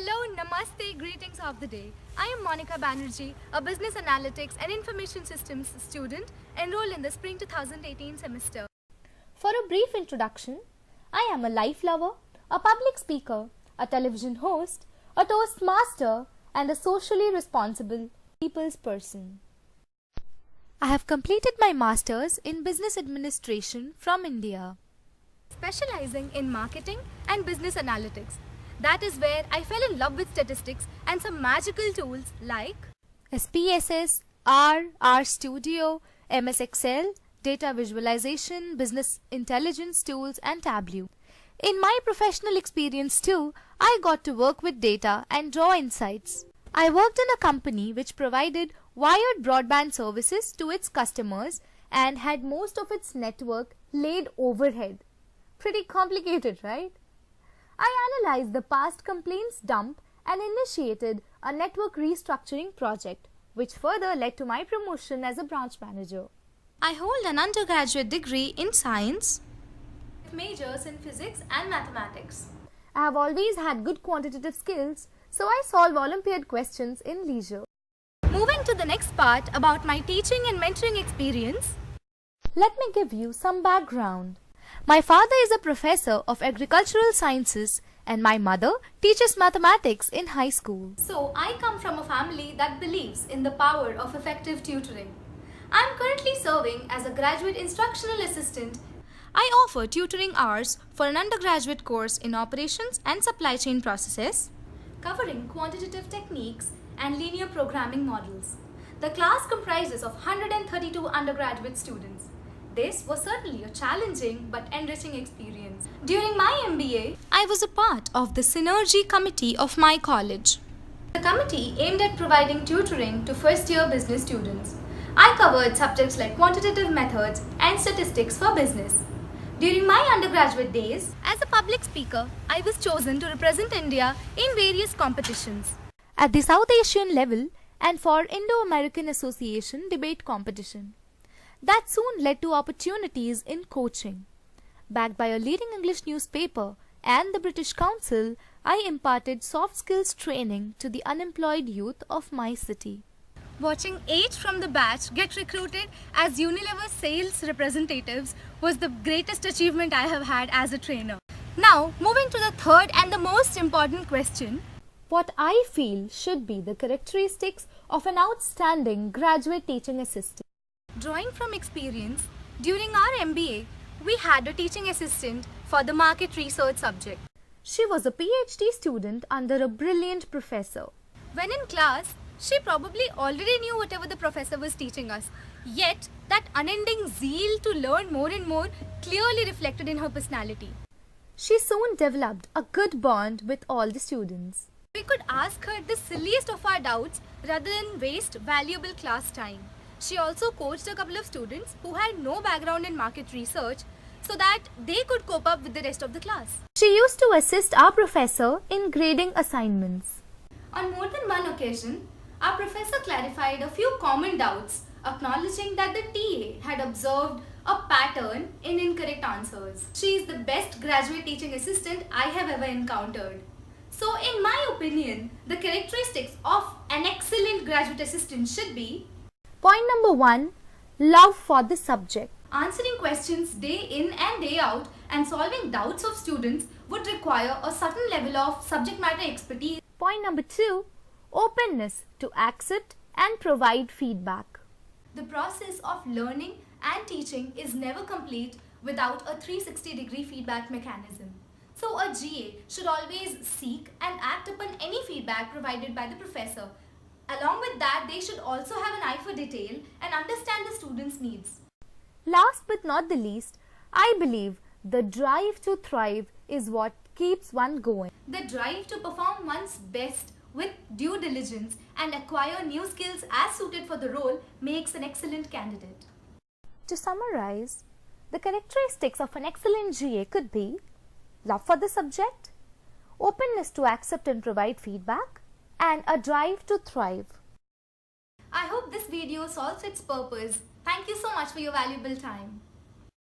Hello, namaste, greetings of the day. I am Monica Banerjee, a business analytics and information systems student enrolled in the spring 2018 semester. For a brief introduction, I am a life lover, a public speaker, a television host, a toastmaster, and a socially responsible people's person. I have completed my masters in business administration from India, Specializing in marketing and business analytics. That is where I fell in love with statistics and some magical tools like SPSS, R Studio, MS Excel, data visualization, business intelligence tools, and Tableau. In my professional experience too, I got to work with data and draw insights. I worked in a company which provided wired broadband services to its customers and had most of its network laid overhead. Pretty complicated, right? I analyzed the past complaints dump and initiated a network restructuring project, which further led to my promotion as a branch manager. I hold an undergraduate degree in science with majors in physics and mathematics. I have always had good quantitative skills, so I solve Olympiad questions in leisure. Moving to the next part about my teaching and mentoring experience, let me give you some background. My father is a professor of agricultural sciences and my mother teaches mathematics in high school. So I come from a family that believes in the power of effective tutoring. I am currently serving as a graduate instructional assistant. I offer tutoring hours for an undergraduate course in operations and supply chain processes, covering quantitative techniques and linear programming models. The class comprises of 132 undergraduate students. This was certainly a challenging but enriching experience. During my MBA, I was a part of the Synergy committee of my college. The committee aimed at providing tutoring to first-year business students. I covered subjects like quantitative methods and statistics for business. During my undergraduate days, as a public speaker, I was chosen to represent India in various competitions at the South Asian level and for Indo-American Association debate competition. That soon led to opportunities in coaching. Backed by a leading English newspaper and the British Council, I imparted soft skills training to the unemployed youth of my city. Watching 8 from the batch get recruited as Unilever sales representatives was the greatest achievement I have had as a trainer. Now, moving to the third and the most important question. What I feel should be the characteristics of an outstanding graduate teaching assistant. Drawing from experience, during our MBA, we had a teaching assistant for the market research subject. She was a PhD student under a brilliant professor. When in class, she probably already knew whatever the professor was teaching us. Yet, that unending zeal to learn more and more clearly reflected in her personality. She soon developed a good bond with all the students. We could ask her the silliest of our doubts rather than waste valuable class time. She also coached a couple of students who had no background in market research so that they could cope up with the rest of the class. She used to assist our professor in grading assignments. On more than one occasion, our professor clarified a few common doubts, acknowledging that the TA had observed a pattern in incorrect answers. She is the best graduate teaching assistant I have ever encountered. So in my opinion, the characteristics of an excellent graduate assistant should be: point number 1, love for the subject. Answering questions day in and day out and solving doubts of students would require a certain level of subject matter expertise. Point number 2, openness to accept and provide feedback. The process of learning and teaching is never complete without a 360-degree feedback mechanism. So a GA should always seek and act upon any feedback provided by the professor. Along with that, they should also have an eye for detail and understand the students' needs. Last but not the least, I believe the drive to thrive is what keeps one going. The drive to perform one's best with due diligence and acquire new skills as suited for the role makes an excellent candidate. To summarize, the characteristics of an excellent GA could be love for the subject, openness to accept and provide feedback, and a drive to thrive. I hope this video solves its purpose. Thank you so much for your valuable time.